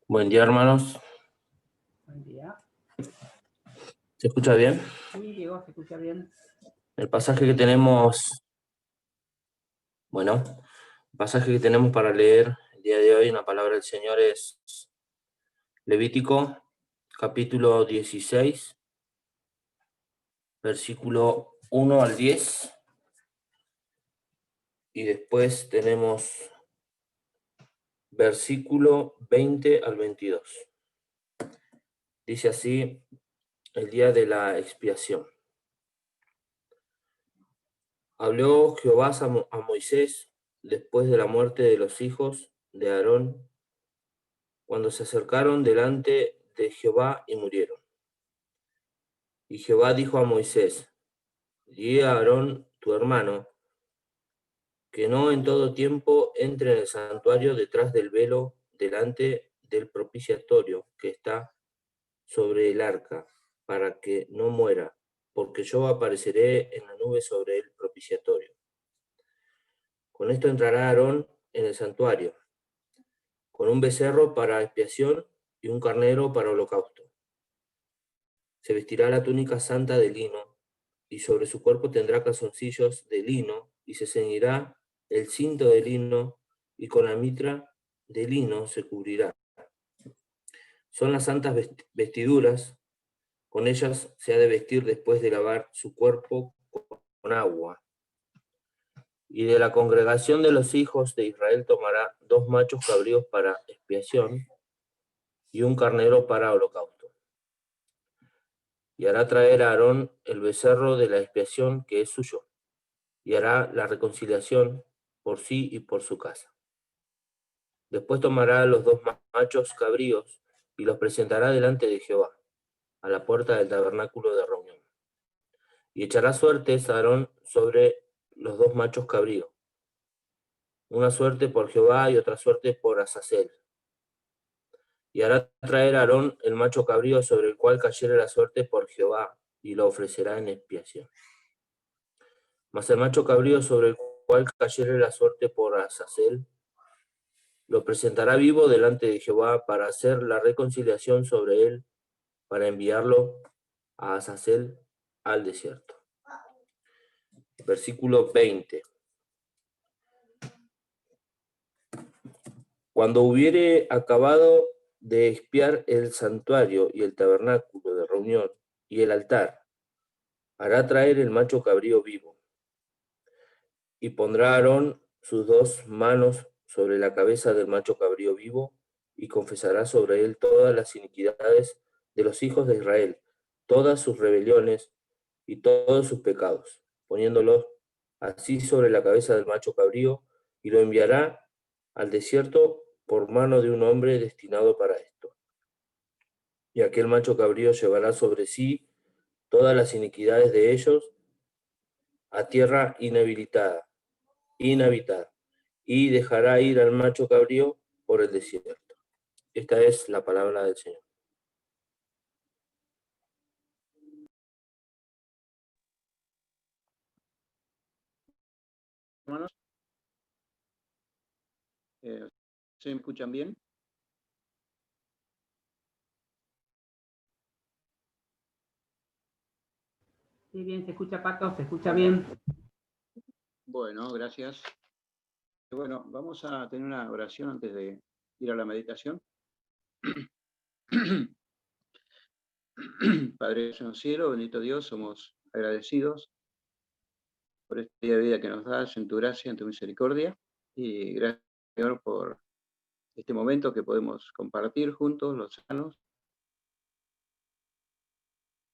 Buen día, hermanos. Buen día. ¿Se escucha bien? Sí, Diego, se escucha bien. El pasaje que tenemos, el pasaje que tenemos para leer el día de hoy en la palabra del Señor es Levítico, capítulo 16, versículo 1 al 10, y después tenemos versículo 20 al 22. Dice así, el día de la expiación. Habló Jehová a Moisés después de la muerte de los hijos de Aarón, cuando se acercaron delante de Jehová y murieron. Y Jehová dijo a Moisés, di a Aarón tu hermano, que no en todo tiempo entre en el santuario detrás del velo, delante del propiciatorio que está sobre el arca, para que no muera, porque yo apareceré en la nube sobre el propiciatorio. Con esto entrará Aarón en el santuario, con un becerro para expiación y un carnero para holocausto. Se vestirá la túnica santa de lino, y sobre su cuerpo tendrá calzoncillos de lino, y se ceñirá el cinto de lino, y con la mitra de lino se cubrirá. Son las santas vestiduras, con ellas se ha de vestir después de lavar su cuerpo con agua. Y de la congregación de los hijos de Israel tomará 2 machos cabríos para expiación, y un carnero para holocausto. Y hará traer a Aarón el becerro de la expiación que es suyo, y hará la reconciliación por sí y por su casa. Después tomará los 2 machos cabríos y los presentará delante de Jehová, a la puerta del tabernáculo de reunión. Y echará suertes a Aarón sobre los 2 machos cabríos, una suerte por Jehová y otra suerte por Azazel. Y hará traer a Aarón el macho cabrío sobre el cual cayere la suerte por Jehová, y lo ofrecerá en expiación. Mas el macho cabrío sobre el cual cayere la suerte por Azazel, lo presentará vivo delante de Jehová para hacer la reconciliación sobre él, para enviarlo a Azazel al desierto. Versículo 20. Cuando hubiere acabado de expiar el santuario y el tabernáculo de reunión y el altar, hará traer el macho cabrío vivo, y pondrá Aarón sus 2 manos sobre la cabeza del macho cabrío vivo, y confesará sobre él todas las iniquidades de los hijos de Israel, todas sus rebeliones y todos sus pecados, poniéndolos así sobre la cabeza del macho cabrío, y lo enviará al desierto por mano de un hombre destinado para esto. Y aquel macho cabrío llevará sobre sí todas las iniquidades de ellos a tierra inhabitada, y dejará ir al macho cabrío por el desierto. Esta es la palabra del Señor. Hermanos, ¿se me escuchan bien? Sí, bien, se escucha, Pato, se escucha bien. Bueno, gracias. Bueno, vamos a tener una oración antes de ir a la meditación. Padre en el cielo, bendito Dios, somos agradecidos por este día de vida que nos das, en tu gracia, en tu misericordia. Y gracias, Señor, por este momento que podemos compartir juntos, los sanos,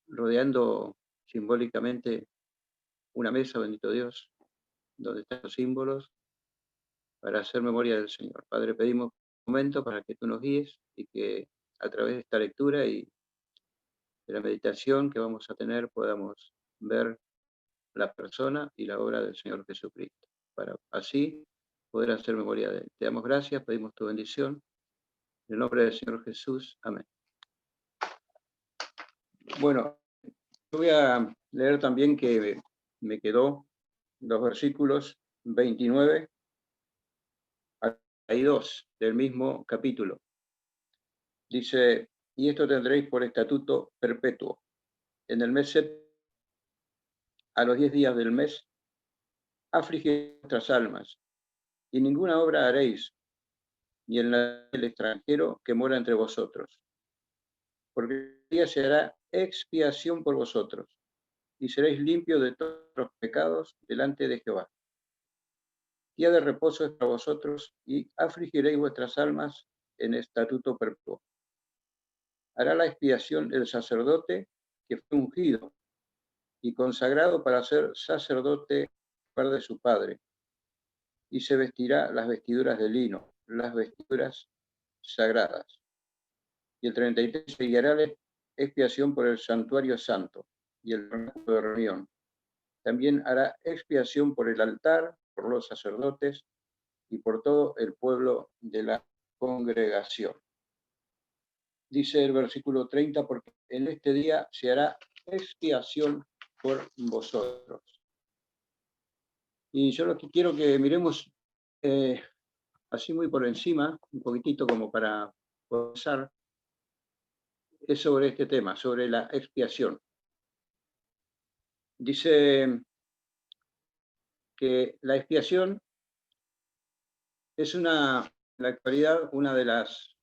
rodeando simbólicamente una mesa, bendito Dios, donde están los símbolos, para hacer memoria del Señor. Padre, pedimos un momento para que tú nos guíes y que a través de esta lectura y de la meditación que vamos a tener podamos ver la persona y la obra del Señor Jesucristo, para así poder hacer memoria de él. Te damos gracias, pedimos tu bendición. En el nombre del Señor Jesús. Amén. Bueno, yo voy a leer también que me quedó los versículos 29 a 32 del mismo capítulo. Dice, y esto tendréis por estatuto perpetuo. En el mes séptimo, a los 10 días del mes, afligid vuestras almas, y ninguna obra haréis, ni en el extranjero que mora entre vosotros. Porque el día se hará expiación por vosotros, y seréis limpios de todos los pecados delante de Jehová. Día de reposo es para vosotros, y afligiréis vuestras almas en estatuto perpetuo. Hará la expiación el sacerdote que fue ungido y consagrado para ser sacerdote de su padre, y se vestirá las vestiduras de lino, las vestiduras sagradas. Y el 33 se guiará la expiación por el santuario santo y el tabernáculo de reunión. También hará expiación por el altar, por los sacerdotes y por todo el pueblo de la congregación. Dice el versículo 30, porque en este día se hará expiación por vosotros. Y yo lo que quiero que miremos así muy por encima, un poquitito como para pensar, es sobre este tema, sobre la expiación. Dice que la expiación es en la actualidad una de las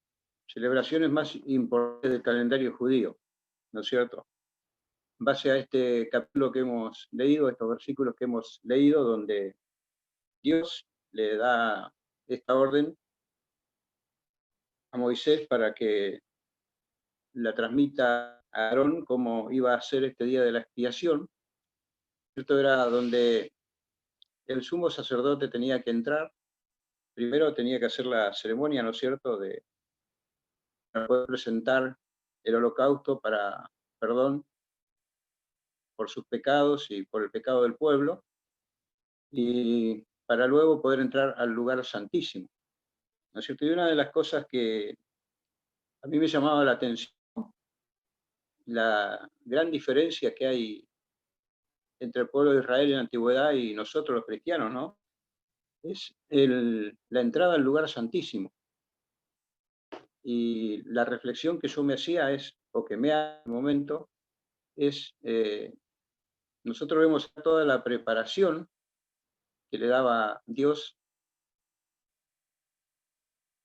celebraciones más importantes del calendario judío, ¿no es cierto? En base a este capítulo que hemos leído, estos versículos que hemos leído, donde Dios le da esta orden a Moisés para que la transmita a Aarón cómo iba a ser este día de la expiación. Esto era donde el sumo sacerdote tenía que entrar. Primero tenía que hacer la ceremonia, ¿no es cierto?, para poder presentar el holocausto para perdón por sus pecados y por el pecado del pueblo, y para luego poder entrar al lugar santísimo, ¿no es cierto? Y una de las cosas que a mí me llamaba la atención, la gran diferencia que hay entre el pueblo de Israel en la antigüedad y nosotros los cristianos, ¿no? Es la entrada al lugar santísimo. Y la reflexión que yo me hacía es, o que me hace en el momento, es, nosotros vemos toda la preparación que le daba Dios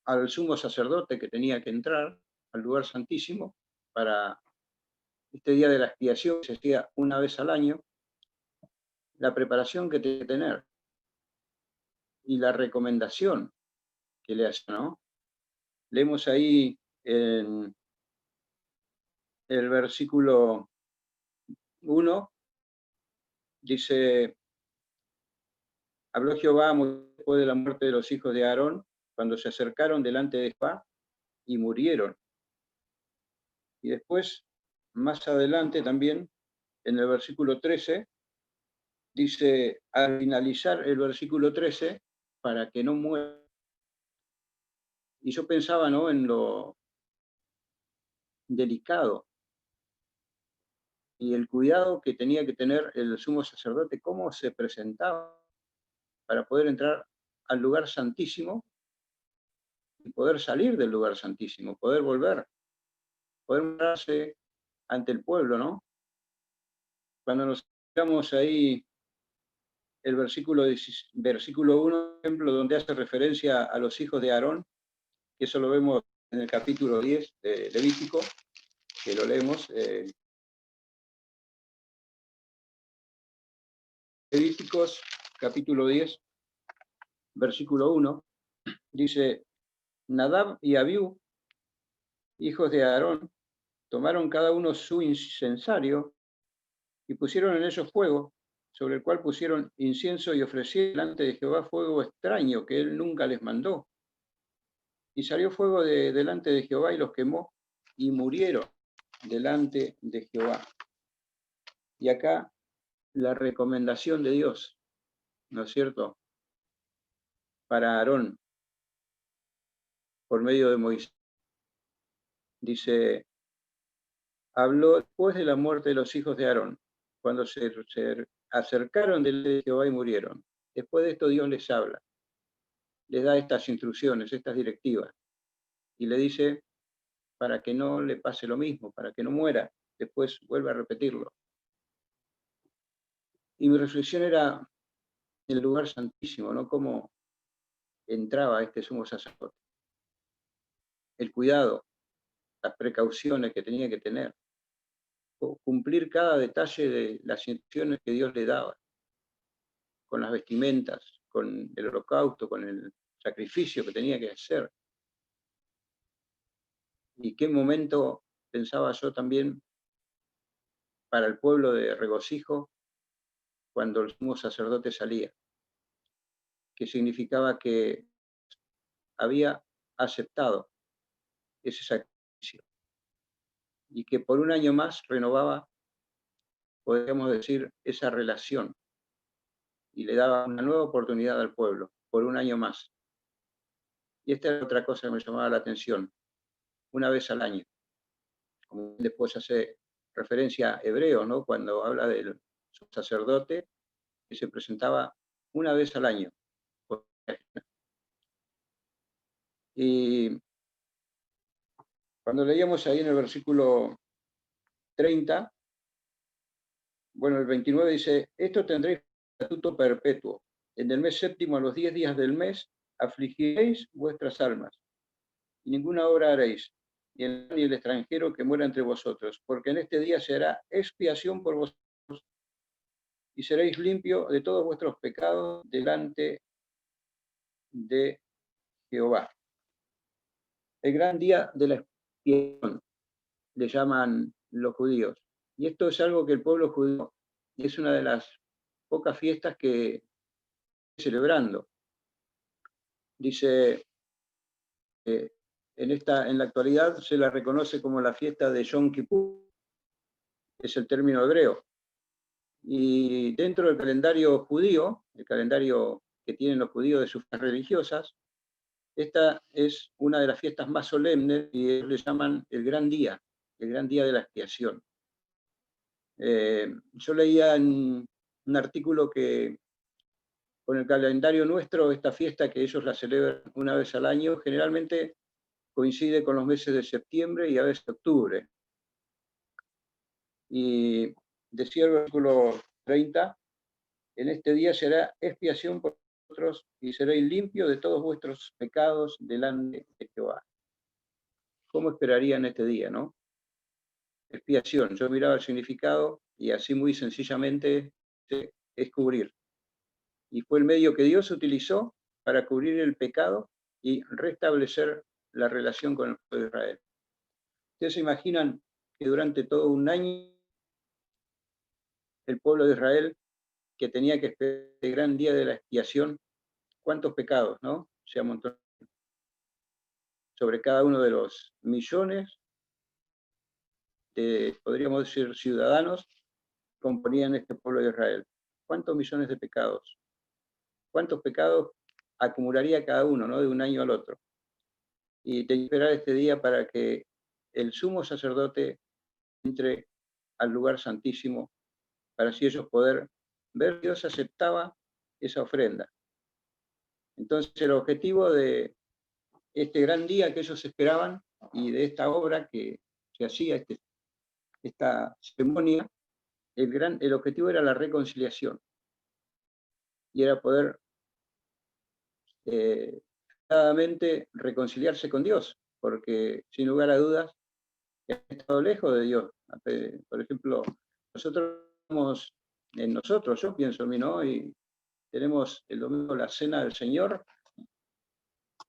al sumo sacerdote que tenía que entrar al lugar santísimo para este día de la expiación, que se hacía una vez al año, la preparación que tiene que tener y la recomendación que le hace, ¿no? Leemos ahí en el versículo 1, dice, habló Jehová después de la muerte de los hijos de Aarón, cuando se acercaron delante de Jehová y murieron. Y después, más adelante también, en el versículo 13, dice, al finalizar el versículo 13, para que no muera. Y yo pensaba, ¿no?, en lo delicado y el cuidado que tenía que tener el sumo sacerdote, cómo se presentaba para poder entrar al lugar santísimo y poder salir del lugar santísimo, poder volver, poder mostrarse ante el pueblo, ¿no? Cuando nos fijamos ahí el versículo 1, por ejemplo, donde hace referencia a los hijos de Aarón, que eso lo vemos en el capítulo 10 de Levítico, que lo leemos. Levíticos, capítulo 10, versículo 1, dice, Nadab y Abiú, hijos de Aarón, tomaron cada uno su incensario y pusieron en ellos fuego, sobre el cual pusieron incienso y ofrecieron delante de Jehová fuego extraño que él nunca les mandó. Y salió fuego delante de Jehová y los quemó y murieron delante de Jehová. Y acá la recomendación de Dios, ¿no es cierto?, para Aarón, por medio de Moisés. Dice, habló después de la muerte de los hijos de Aarón, cuando se acercaron delante de Jehová y murieron. Después de esto Dios les habla, les da estas instrucciones, estas directivas, y le dice, para que no le pase lo mismo, para que no muera, después vuelve a repetirlo. Y mi reflexión era el lugar santísimo, ¿no? Cómo entraba este sumo sacerdote. El cuidado, las precauciones que tenía que tener, cumplir cada detalle de las instrucciones que Dios le daba, con las vestimentas, con el holocausto, con el sacrificio que tenía que hacer. Y qué momento, pensaba yo también, para el pueblo de regocijo, cuando el sumo sacerdote salía, que significaba que había aceptado ese sacrificio y que por un año más renovaba, podríamos decir, esa relación y le daba una nueva oportunidad al pueblo por un año más. Y esta es otra cosa que me llamaba la atención, una vez al año. Como después hace referencia a Hebreo, ¿no? Cuando habla del sacerdote que se presentaba una vez al año. Y cuando leíamos ahí en el versículo 30, bueno, el 29 dice, esto tendréis estatuto perpetuo. En el mes séptimo, a los 10 días del mes, afligiréis vuestras almas, y ninguna obra haréis, ni el extranjero que muera entre vosotros, porque en este día se hará expiación por vosotros, y seréis limpios de todos vuestros pecados delante de Jehová. El gran día de la expiación, le llaman los judíos. Y esto es algo que el pueblo judío, y es una de las pocas fiestas que celebrando. Dice, en la actualidad se la reconoce como la fiesta de Yom Kippur, es el término hebreo. Y dentro del calendario judío, el calendario que tienen los judíos de sus fiestas religiosas, esta es una de las fiestas más solemnes y ellos le llaman el gran día de la expiación. Yo leía en un artículo que con el calendario nuestro, esta fiesta que ellos la celebran una vez al año, generalmente coincide con los meses de septiembre y a veces octubre. Y decía el versículo 30, en este día será expiación por vosotros y seréis limpios de todos vuestros pecados delante de Jehová. ¿Cómo esperarían este día, no? Expiación, yo miraba el significado y así muy sencillamente es cubrir. Y fue el medio que Dios utilizó para cubrir el pecado y restablecer la relación con el pueblo de Israel. ¿Ustedes se imaginan que durante todo un año el pueblo de Israel, que tenía que esperar el gran día de la expiación, cuántos pecados, ¿no? Se amontonaron sobre cada uno de los millones de, podríamos decir, ciudadanos que componían este pueblo de Israel? ¿Cuántos millones de pecados? ¿Cuántos pecados acumularía cada uno, ¿no? De un año al otro? Y tenía que esperar este día para que el sumo sacerdote entre al lugar santísimo, para así ellos poder ver que Dios aceptaba esa ofrenda. Entonces el objetivo de este gran día que ellos esperaban y de esta obra que se hacía, esta ceremonia, el objetivo era la reconciliación y era poder reconciliarse con Dios, porque sin lugar a dudas han estado lejos de Dios. Por ejemplo, yo pienso en mí, ¿no? Y tenemos el domingo la cena del Señor,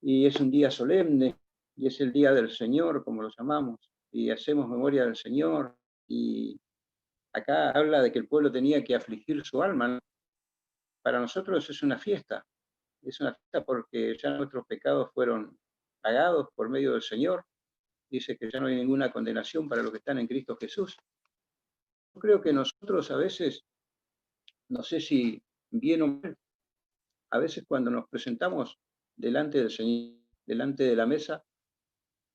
y es un día solemne, y es el día del Señor, como lo llamamos, y hacemos memoria del Señor, y acá habla de que el pueblo tenía que afligir su alma, ¿no? Para nosotros es una fiesta porque ya nuestros pecados fueron pagados por medio del Señor. Dice que ya no hay ninguna condenación para los que están en Cristo Jesús. Yo creo que nosotros a veces, no sé si bien o mal, a veces cuando nos presentamos delante del Señor, delante de la mesa,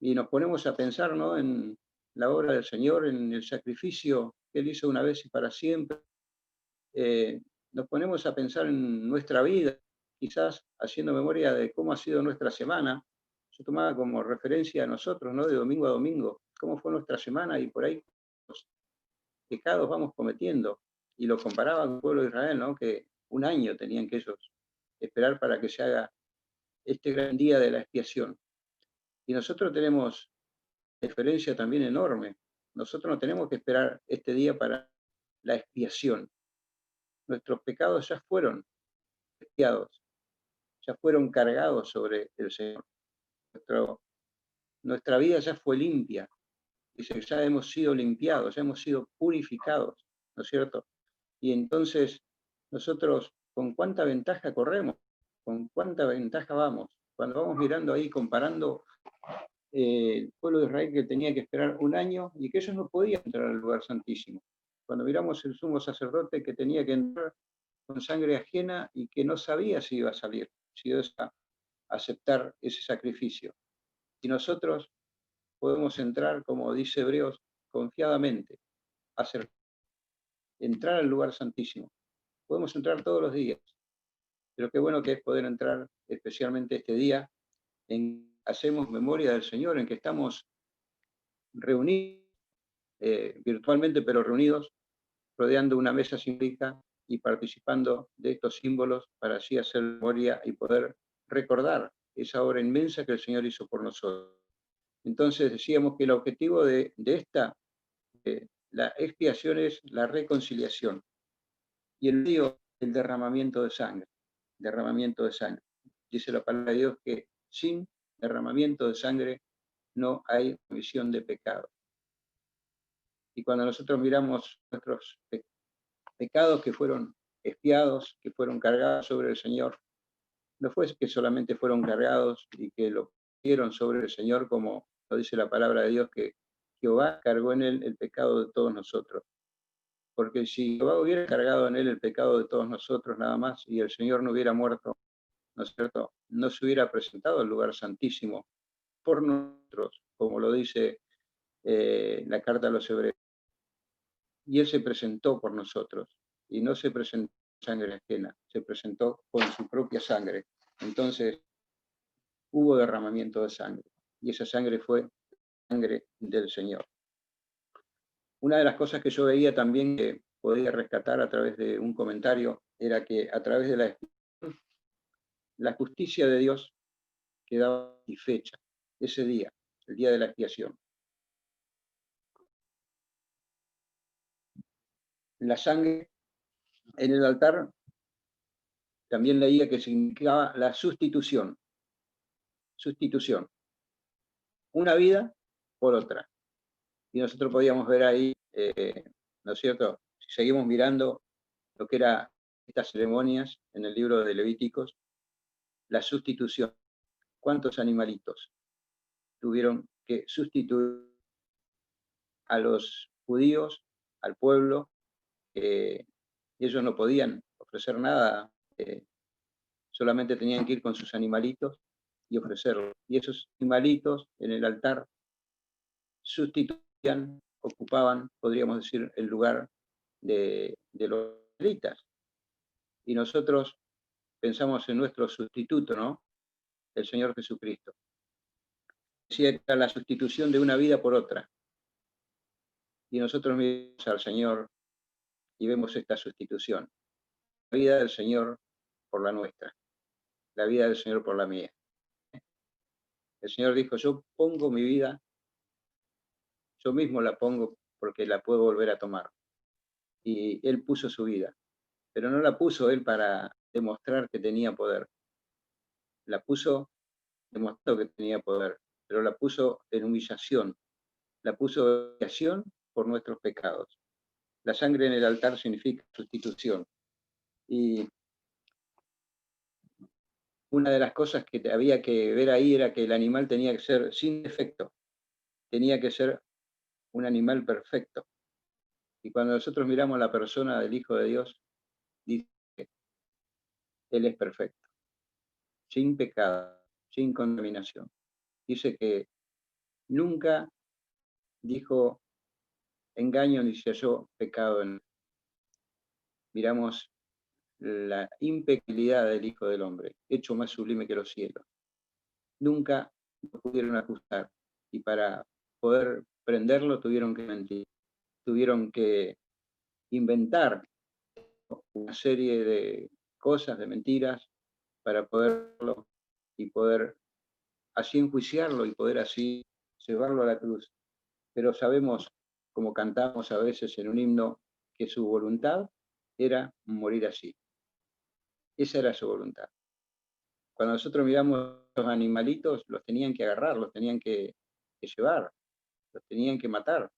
y nos ponemos a pensar, ¿no?, en la obra del Señor, en el sacrificio que Él hizo una vez y para siempre, nos ponemos a pensar en nuestra vida, quizás haciendo memoria de cómo ha sido nuestra semana, yo tomaba como referencia a nosotros, ¿no? De domingo a domingo, cómo fue nuestra semana y por ahí los pecados vamos cometiendo. Y lo comparaba con el pueblo de Israel, ¿no? Que un año tenían que ellos esperar para que se haga este gran día de la expiación. Y nosotros tenemos diferencia también enorme. Nosotros no tenemos que esperar este día para la expiación. Nuestros pecados ya fueron expiados, ya fueron cargados sobre el Señor. Nuestra vida ya fue limpia. Dice que ya hemos sido limpiados, ya hemos sido purificados, ¿no es cierto? Y entonces nosotros, ¿con cuánta ventaja corremos? ¿Con cuánta ventaja vamos? Cuando vamos mirando ahí, comparando el pueblo de Israel que tenía que esperar un año y que ellos no podían entrar al lugar santísimo. Cuando miramos el sumo sacerdote que tenía que entrar con sangre ajena y que no sabía si iba a salir, si iba a aceptar ese sacrificio. Y nosotros podemos entrar, como dice Hebreos, confiadamente, entrar al lugar santísimo. Podemos entrar todos los días, pero qué bueno que es poder entrar especialmente este día en que hacemos memoria del Señor, en que estamos reunidos, virtualmente, pero reunidos, rodeando una mesa simbólica y participando de estos símbolos para así hacer memoria y poder recordar esa obra inmensa que el Señor hizo por nosotros. Entonces decíamos que el objetivo de esta, la expiación es la reconciliación y el medio el derramamiento de sangre. Derramamiento de sangre. Dice la palabra de Dios que sin derramamiento de sangre no hay remisión de pecado. Y cuando nosotros miramos nuestros pecados que fueron expiados, que fueron cargados sobre el Señor, no fue que solamente fueron cargados y que lo pusieron sobre el Señor, como lo dice la palabra de Dios, que Jehová cargó en él el pecado de todos nosotros. Porque si Jehová hubiera cargado en él el pecado de todos nosotros nada más y el Señor no hubiera muerto, ¿no es cierto?, no se hubiera presentado al lugar santísimo por nosotros, como lo dice la carta a los Hebreos. Y Él se presentó por nosotros, y no se presentó con sangre ajena, se presentó con su propia sangre. Entonces hubo derramamiento de sangre, y esa sangre fue sangre del Señor. Una de las cosas que yo veía también que podía rescatar a través de un comentario era que a través de la justicia de Dios quedaba satisfecha ese día, el día de la expiación. La sangre en el altar también leía que significaba la sustitución. Sustitución. Una vida por otra. Y nosotros podíamos ver ahí, ¿no es cierto? Si seguimos mirando lo que eran estas ceremonias en el libro de Levíticos, la sustitución. ¿Cuántos animalitos tuvieron que sustituir a los judíos, al pueblo? Ellos no podían ofrecer nada, solamente tenían que ir con sus animalitos y ofrecerlos. Y esos animalitos en el altar sustituían, ocupaban, podríamos decir, el lugar de los israelitas. Y nosotros pensamos en nuestro sustituto, ¿no? El Señor Jesucristo. Decía que era la sustitución de una vida por otra. Y nosotros miramos al Señor y vemos esta sustitución. La vida del Señor por la nuestra. La vida del Señor por la mía. El Señor dijo, yo pongo mi vida, yo mismo la pongo porque la puedo volver a tomar. Y Él puso su vida, pero no la puso Él para demostrar que tenía poder. La puso, demostró que tenía poder, pero la puso en humillación. La puso en humillación por nuestros pecados. La sangre en el altar significa sustitución. Y una de las cosas que había que ver ahí era que el animal tenía que ser sin defecto, tenía que ser un animal perfecto. Y cuando nosotros miramos la persona del Hijo de Dios, dice que Él es perfecto, sin pecado, sin contaminación. Dice que nunca dijo engaño ni se halló pecado en él. Miramos la impecabilidad del Hijo del Hombre, hecho más sublime que los cielos. Nunca lo pudieron acusar. Y para poder prenderlo tuvieron que mentir, tuvieron que inventar una serie de cosas, de mentiras, para poderlo y poder así enjuiciarlo y poder así llevarlo a la cruz. Pero sabemos, como cantamos a veces en un himno, que su voluntad era morir así. Esa era su voluntad. Cuando nosotros miramos los animalitos, los tenían que agarrar, los tenían que llevar, los tenían que matar.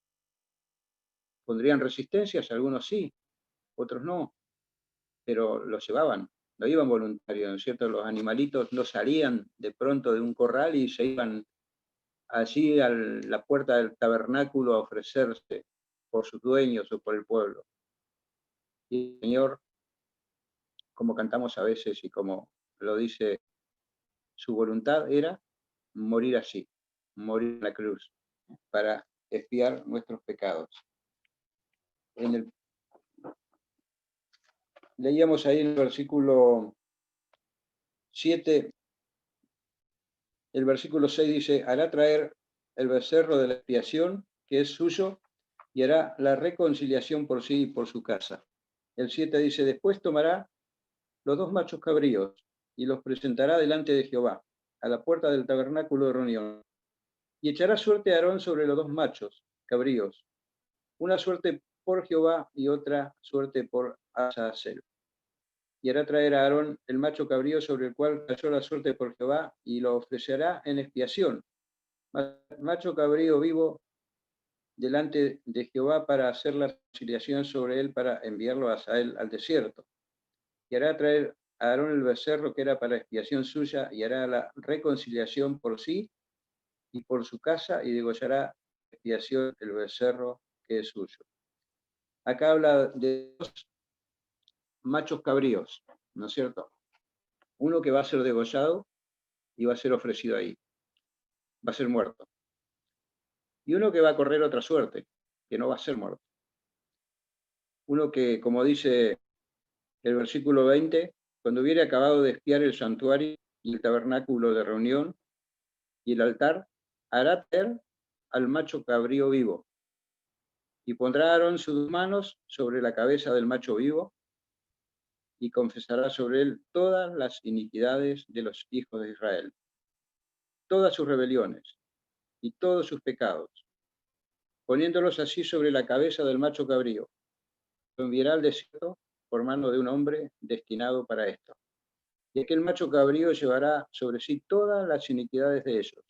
¿Pondrían resistencias? Algunos sí, otros no, pero los llevaban, no iban voluntarios, ¿no es cierto? Los animalitos no salían de pronto de un corral y se iban allí a la puerta del tabernáculo a ofrecerse por sus dueños o por el pueblo. Y el Señor, como cantamos a veces y como lo dice, su voluntad era morir así, morir en la cruz, para expiar nuestros pecados. Leíamos ahí en el versículo 7, el versículo 6 dice, hará traer el becerro de la expiación, que es suyo, y hará la reconciliación por sí y por su casa. El 7 dice, después tomará los 2 machos cabríos y los presentará delante de Jehová, a la puerta del tabernáculo de reunión. Y echará suerte a Aarón sobre los 2 machos cabríos, una suerte por Jehová y otra suerte por Azazel. Y hará traer a Aarón el macho cabrío sobre el cual cayó la suerte por Jehová, y lo ofrecerá en expiación. Macho cabrío vivo delante de Jehová para hacer la reconciliación sobre él, para enviarlo a Azael al desierto. Y hará traer a Aarón el becerro que era para expiación suya, y hará la reconciliación por sí y por su casa, y degollará expiación el becerro que es suyo. Acá habla de 2 machos cabríos, ¿no es cierto? Uno que va a ser degollado y va a ser ofrecido ahí, va a ser muerto. Y uno que va a correr otra suerte, que no va a ser muerto. Uno que, como dice el versículo 20, cuando hubiere acabado de expiar el santuario y el tabernáculo de reunión y el altar, hará traer al macho cabrío vivo, y pondrá a Aarón sus manos sobre la cabeza del macho vivo, y confesará sobre él todas las iniquidades de los hijos de Israel, todas sus rebeliones y todos sus pecados, poniéndolos así sobre la cabeza del macho cabrío. Lo enviará al desierto por mano de un hombre destinado para esto. Y aquel macho cabrío llevará sobre sí todas las iniquidades de ellos,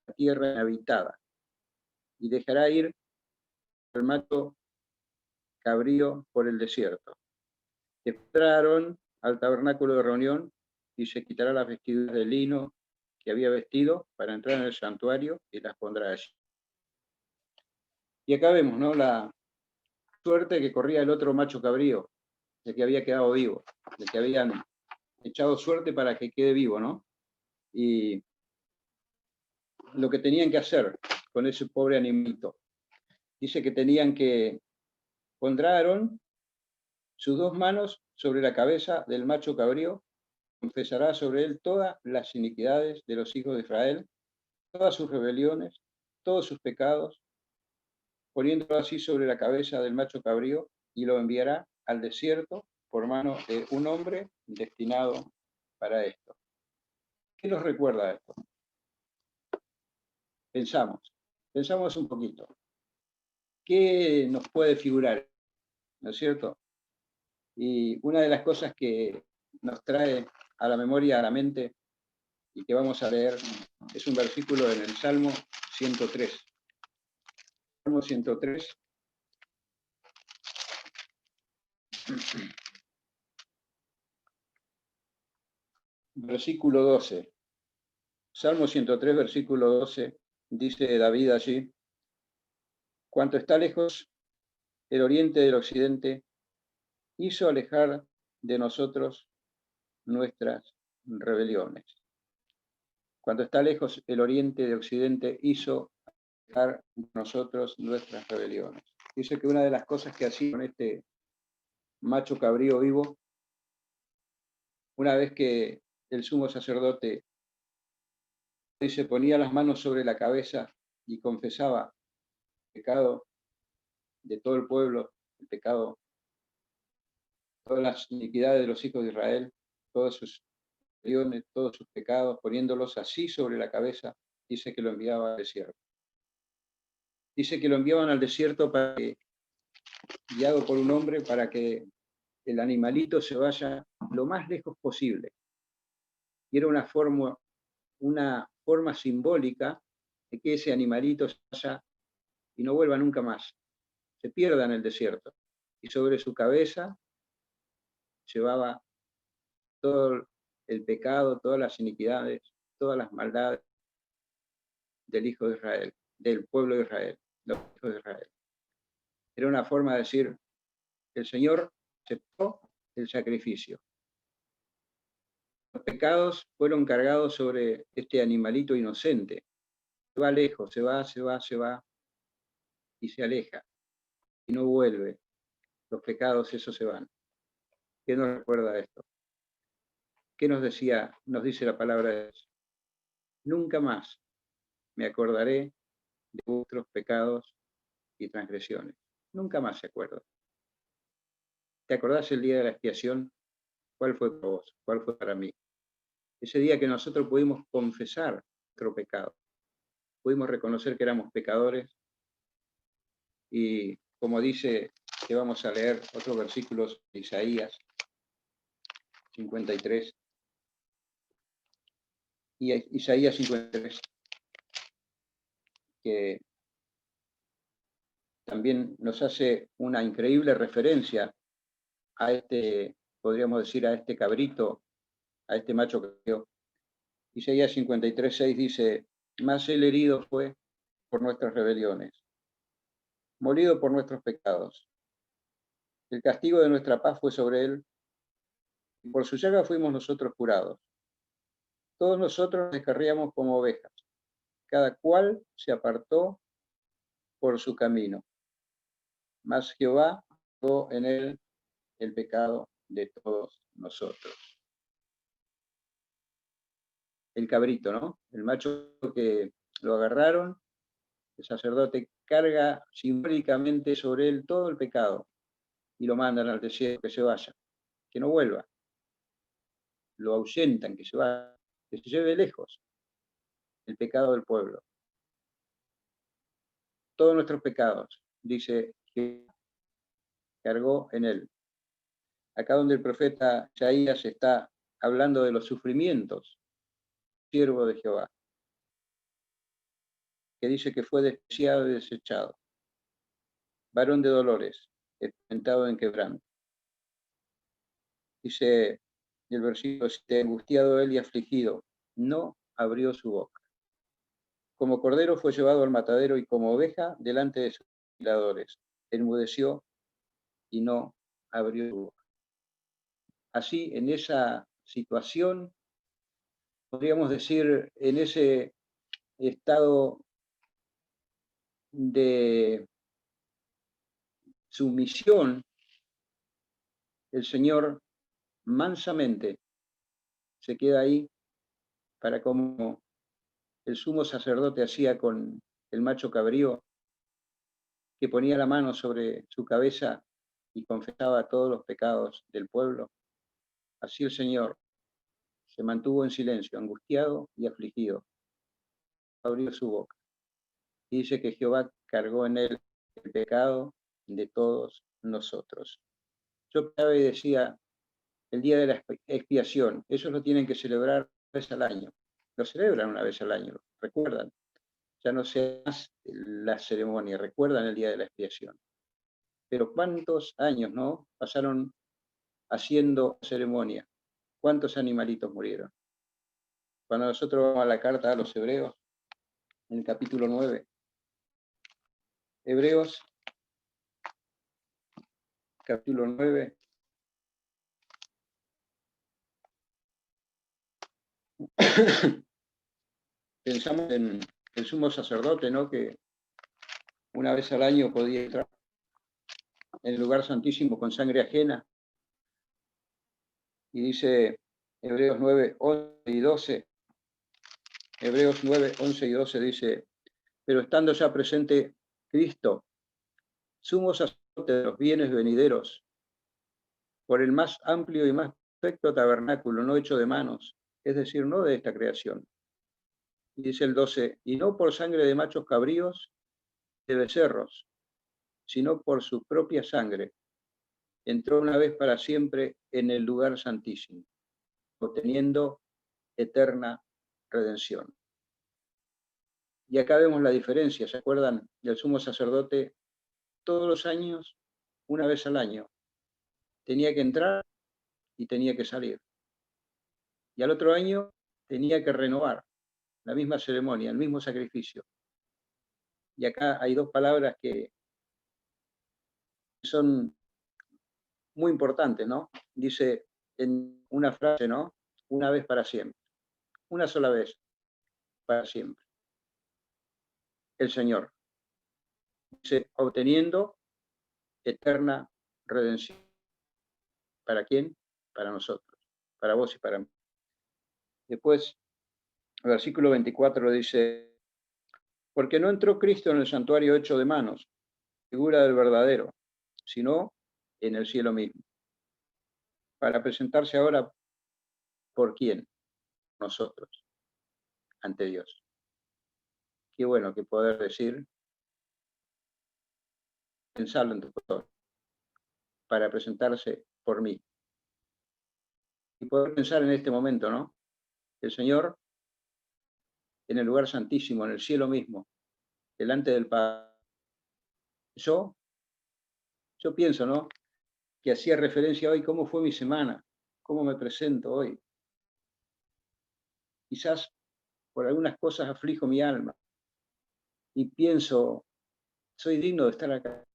la tierra inhabitada, y dejará ir al macho cabrío por el desierto. Y entrará Aarón al tabernáculo de reunión y se quitará las vestiduras de lino que había vestido para entrar en el santuario y las pondrá allí. Y acá vemos, ¿no?, la suerte que corría el otro macho cabrío, el que había quedado vivo, el que habían echado suerte para que quede vivo, ¿no? Y lo que tenían que hacer con ese pobre animalito. Dice que tenían que pondrá Aarón sus 2 manos sobre la cabeza del macho cabrío, confesará sobre él todas las iniquidades de los hijos de Israel, todas sus rebeliones, todos sus pecados, poniéndolo así sobre la cabeza del macho cabrío, y lo enviará al desierto por mano de un hombre destinado para esto. ¿Qué nos recuerda esto? Pensamos un poquito. ¿Qué nos puede figurar? ¿No es cierto? Y una de las cosas que nos trae a la memoria, a la mente, y que vamos a leer, es un versículo en el Salmo 103. Salmo 103. Versículo 12. Salmo 103, versículo 12, dice David allí, cuanto está lejos el oriente del occidente, hizo alejar de nosotros nuestras rebeliones. Cuando está lejos el oriente de occidente, hizo alejar de nosotros nuestras rebeliones. Dice que una de las cosas que hacía con este macho cabrío vivo, una vez que el sumo sacerdote dice, ponía las manos sobre la cabeza y confesaba el pecado de todo el pueblo, el pecado, todas las iniquidades de los hijos de Israel, todas sus rebeliones, todos sus pecados, poniéndolos así sobre la cabeza, dice que lo enviaba al desierto. Dice que lo enviaban al desierto para que, guiado por un hombre, para que el animalito se vaya lo más lejos posible. Y era una forma simbólica de que ese animalito se vaya y no vuelva nunca más, se pierda en el desierto. Y sobre su cabeza llevaba todo el pecado, todas las iniquidades, todas las maldades del hijo de Israel, del pueblo de Israel, los hijos de Israel. Era una forma de decir, el Señor aceptó el sacrificio. Los pecados fueron cargados sobre este animalito inocente. Se va lejos, se va y se aleja y no vuelve. Los pecados esos se van. ¿Qué nos recuerda esto? ¿Qué nos dice la palabra de Dios? Nunca más me acordaré de vuestros pecados y transgresiones. Nunca más se acuerda. ¿Te acordás el día de la expiación? ¿Cuál fue para vos? ¿Cuál fue para mí? Ese día que nosotros pudimos confesar nuestro pecado. Pudimos reconocer que éramos pecadores y, como dice, que vamos a leer otros versículos de Isaías 53 y Isaías 53, que también nos hace una increíble referencia a este, podríamos decir, a este cabrito, a este macho cabrío. Isaías 53:6 dice, mas él herido fue por nuestras rebeliones, molido por nuestros pecados. El castigo de nuestra paz fue sobre él, y por su llaga fuimos nosotros curados. Todos nosotros descarríamos como ovejas, cada cual se apartó por su camino. Mas Jehová pagó en él el pecado de todos nosotros. El cabrito, ¿no? El macho que lo agarraron, el sacerdote carga simbólicamente sobre él todo el pecado y lo mandan al desierto, que se vaya, que no vuelva. Lo ahuyentan, que se vaya, que se lleve lejos el pecado del pueblo. Todos nuestros pecados, dice que cargó en él. Acá donde el profeta Isaías está hablando de los sufrimientos, siervo de Jehová, que dice que fue despreciado y desechado, varón de dolores, experimentado en quebranto. Dice el versículo 7, angustiado él y afligido, no abrió su boca. Como cordero fue llevado al matadero y como oveja delante de sus vigiladores. Enmudeció y no abrió su boca. Así, en esa situación, podríamos decir, en ese estado de sumisión, el Señor mansamente se queda ahí para, como el sumo sacerdote hacía con el macho cabrío, que ponía la mano sobre su cabeza y confesaba todos los pecados del pueblo. Así el Señor se mantuvo en silencio, angustiado y afligido. Abrió su boca. Y dice que Jehová cargó en él el pecado de todos nosotros. Yo clave decía, el día de la expiación, ellos lo tienen que celebrar una vez al año. Lo celebran una vez al año, recuerdan. Ya no sea más la ceremonia, recuerdan el día de la expiación. Pero cuántos años, ¿no? Pasaron haciendo ceremonia. ¿Cuántos animalitos murieron? Cuando nosotros vamos a la carta a los Hebreos, en el capítulo 9, Hebreos, capítulo 9, pensamos en el sumo sacerdote, ¿no? Que una vez al año podía entrar en el lugar santísimo con sangre ajena. Y dice Hebreos 9, 11 y 12, Hebreos 9, 11 y 12 dice, pero estando ya presente Cristo, sumo sacerdote de los bienes venideros, por el más amplio y más perfecto tabernáculo, no hecho de manos, es decir, no de esta creación. Y dice el 12, y no por sangre de machos cabríos, de becerros, sino por su propia sangre, entró una vez para siempre en el lugar santísimo, obteniendo eterna redención. Y acá vemos la diferencia, ¿se acuerdan? Del sumo sacerdote todos los años, una vez al año, tenía que entrar y tenía que salir. Y al otro año tenía que renovar la misma ceremonia, el mismo sacrificio. Y acá hay dos palabras que son muy importantes, ¿no? Dice en una frase, ¿no? Una vez para siempre. Una sola vez para siempre. El Señor. Dice, obteniendo eterna redención. ¿Para quién? Para nosotros. Para vos y para mí. Después, el versículo 24 dice, porque no entró Cristo en el santuario hecho de manos, figura del verdadero, sino en el cielo mismo. Para presentarse ahora, ¿por quién? Nosotros, ante Dios. Qué bueno que poder decir, pensarlo en tu corazón, para presentarse por mí. Y poder pensar en este momento, ¿no? El Señor en el lugar santísimo, en el cielo mismo, delante del Padre. Yo pienso, ¿no? Que hacía referencia hoy, ¿cómo fue mi semana? ¿Cómo me presento hoy? Quizás por algunas cosas aflijo mi alma y pienso, soy digno de estar acá.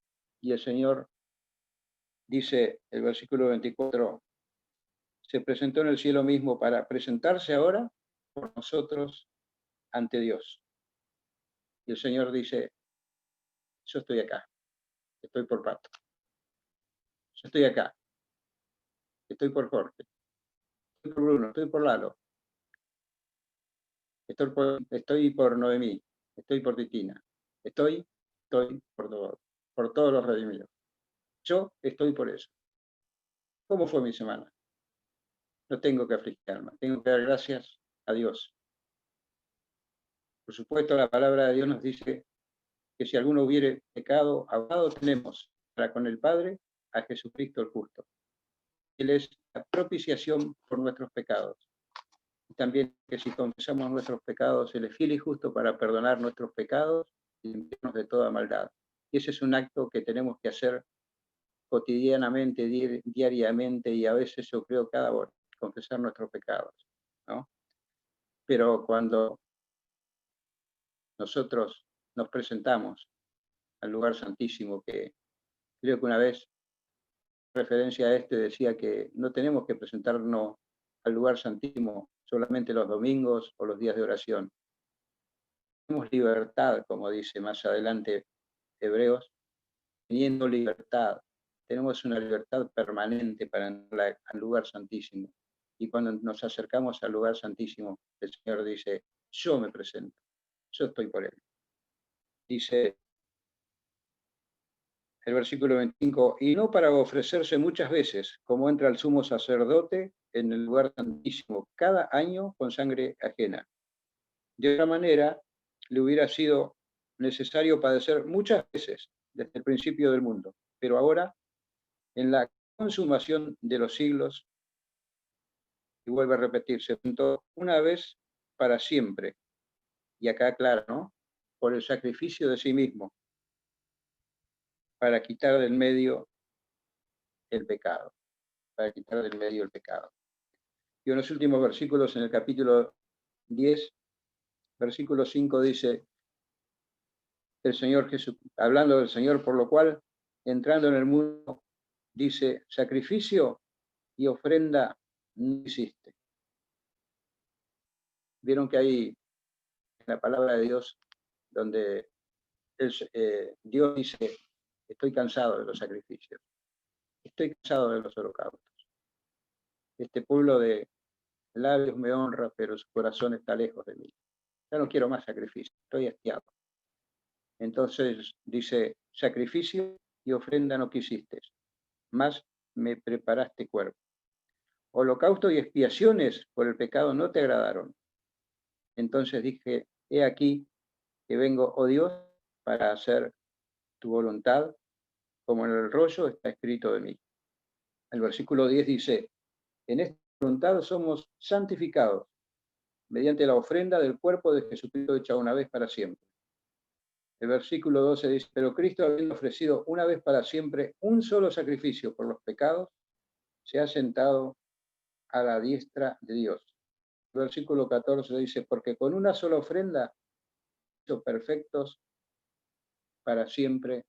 Y el Señor dice, el versículo 24, se presentó en el cielo mismo para presentarse ahora por nosotros ante Dios. Y el Señor dice, yo estoy acá, estoy por Pato. Yo estoy acá, estoy por Jorge, estoy por Bruno, estoy por Lalo, estoy por Noemí, estoy por Titina, estoy por todos los redimidos. Yo estoy por eso. ¿Cómo fue mi semana? No tengo que afligirme, tengo que dar gracias a Dios. Por supuesto, la palabra de Dios nos dice que si alguno hubiere pecado, abogado tenemos para con el Padre a Jesucristo el justo. Él es la propiciación por nuestros pecados. Y también que si confesamos nuestros pecados, Él es fiel y justo para perdonar nuestros pecados y limpiarnos de toda maldad. Y ese es un acto que tenemos que hacer cotidianamente, diariamente, y a veces yo creo cada hora, confesar nuestros pecados, ¿no? Pero cuando nosotros nos presentamos al lugar santísimo, que creo que una vez, en referencia a este, decía que no tenemos que presentarnos al lugar santísimo solamente los domingos o los días de oración. Tenemos libertad, como dice más adelante Hebreos, teniendo libertad. Tenemos una libertad permanente para entrar al lugar santísimo. Y cuando nos acercamos al lugar santísimo, el Señor dice, yo me presento, yo estoy por Él. Dice el versículo 25, y no para ofrecerse muchas veces, como entra el sumo sacerdote en el lugar santísimo cada año con sangre ajena. De otra manera, le hubiera sido necesario padecer muchas veces desde el principio del mundo, pero ahora, en la consumación de los siglos, y vuelve a repetir, se presentó una vez para siempre, y acá aclara, ¿no? Por el sacrificio de sí mismo, para quitar del medio el pecado, para quitar del medio el pecado. Y en los últimos versículos, en el capítulo 10, versículo 5, dice el Señor Jesús, hablando del Señor, por lo cual, entrando en el mundo, dice, sacrificio y ofrenda no hiciste. Vieron que hay en la palabra de Dios, donde Dios dice, estoy cansado de los sacrificios, estoy cansado de los holocaustos. Este pueblo de labios me honra, pero su corazón está lejos de mí. ya no quiero más sacrificio, estoy hastiado. Entonces dice, sacrificio y ofrenda no quisiste, más me preparaste cuerpo. Holocausto y expiaciones por el pecado no te agradaron. Entonces dije, he aquí que vengo, oh Dios, para hacer tu voluntad, como en el rollo está escrito de mí. El versículo 10 dice, en esta voluntad somos santificados mediante la ofrenda del cuerpo de Jesucristo hecha una vez para siempre. El versículo 12 dice, pero Cristo, habiendo ofrecido una vez para siempre un solo sacrificio por los pecados, se ha sentado a la diestra de Dios. El versículo 14 dice, porque con una sola ofrenda hizo perfectos para siempre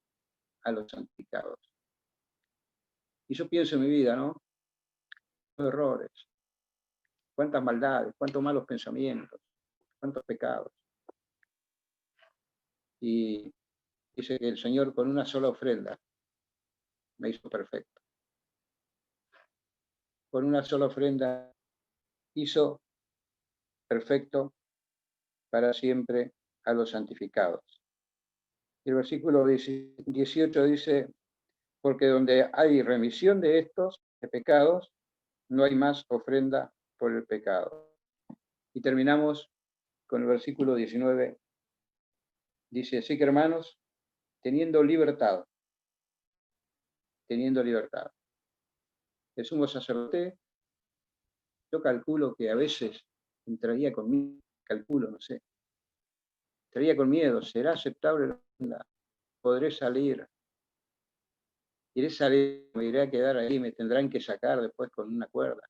a los santificados. Y yo pienso en mi vida, ¿no? Cuántos errores, cuántas maldades, cuántos malos pensamientos, cuántos pecados. Y dice que el Señor con una sola ofrenda me hizo perfecto. Con una sola ofrenda hizo perfecto para siempre a los santificados. Y el versículo 18 dice, porque donde hay remisión de estos de pecados, no hay más ofrenda por el pecado. Y terminamos con el versículo 19. Dice, así que hermanos, teniendo libertad, el sumo sacerdote, yo calculo que a veces entraría conmigo, no sé, entraría con miedo, ¿será aceptable la ofrenda? ¿Podré salir? Iré salir, me iré a quedar ahí, me tendrán que sacar después con una cuerda.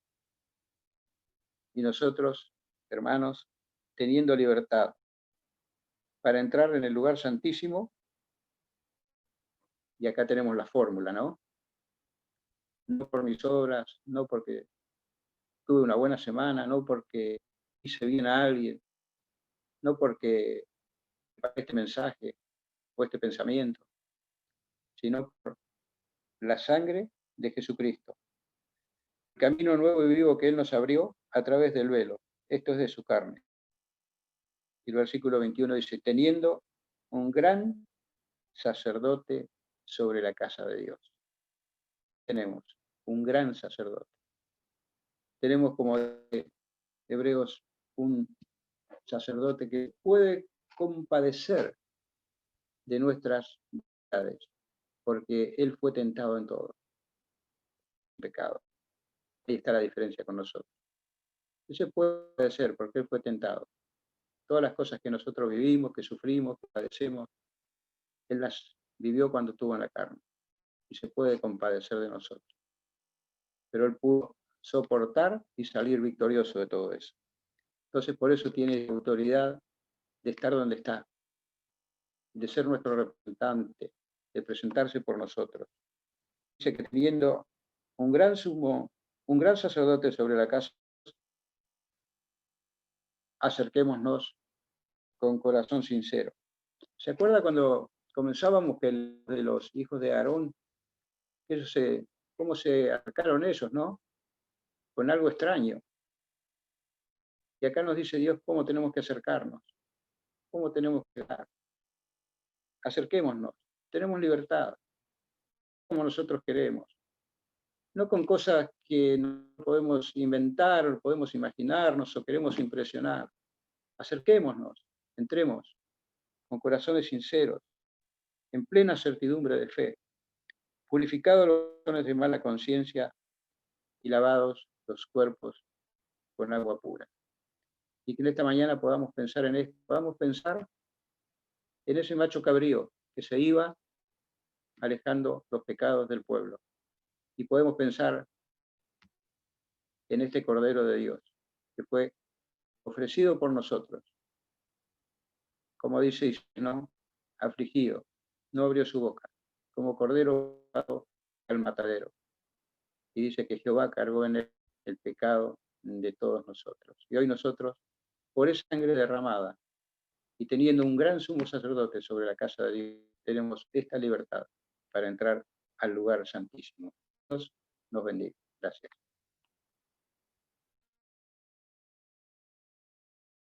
Y nosotros, hermanos, teniendo libertad para entrar en el lugar santísimo, y acá tenemos la fórmula, ¿no? No por mis obras, no porque tuve una buena semana, no porque hice bien a alguien, no porque este mensaje o este pensamiento, sino por la sangre de Jesucristo. El camino nuevo y vivo que Él nos abrió a través del velo, esto es de su carne. Y el versículo 21 dice, teniendo un gran sacerdote sobre la casa de Dios. Tenemos un gran sacerdote. Tenemos como Hebreos un sacerdote que puede compadecer de nuestras maldades, porque Él fue tentado en todo pecado. Ahí está la diferencia con nosotros. Él se puede compadecer porque Él fue tentado. Todas las cosas que nosotros vivimos, que sufrimos, que padecemos, Él las vivió cuando estuvo en la carne y se puede compadecer de nosotros. Pero Él pudo soportar y salir victorioso de todo eso. Entonces, por eso tiene autoridad de estar donde está, de ser nuestro representante, de presentarse por nosotros. Dice que teniendo un gran sacerdote sobre la casa, acerquémonos con corazón sincero. ¿Se acuerda cuando comenzábamos que de los hijos de Aarón, cómo se acercaron ellos, ¿no? Con algo extraño. Y acá nos dice Dios cómo tenemos que acercarnos, cómo tenemos que dar. Acerquémonos, tenemos libertad, como nosotros queremos. No con cosas que no podemos inventar, o podemos imaginarnos o queremos impresionar. Acerquémonos, entremos con corazones sinceros, en plena certidumbre de fe, purificados los corazones de mala conciencia y lavados los cuerpos con agua pura. Y que en esta mañana podamos pensar en esto, podamos pensar en ese macho cabrío que se iba alejando los pecados del pueblo. Y podemos pensar en este Cordero de Dios, que fue ofrecido por nosotros. Como dice, ¿no? Afligido, no abrió su boca, como cordero al matadero. Y dice que Jehová cargó en él el pecado de todos nosotros. Y hoy nosotros, por esa sangre derramada, y teniendo un gran sumo sacerdote sobre la casa de Dios, tenemos esta libertad para entrar al lugar santísimo. Dios nos bendiga. Gracias.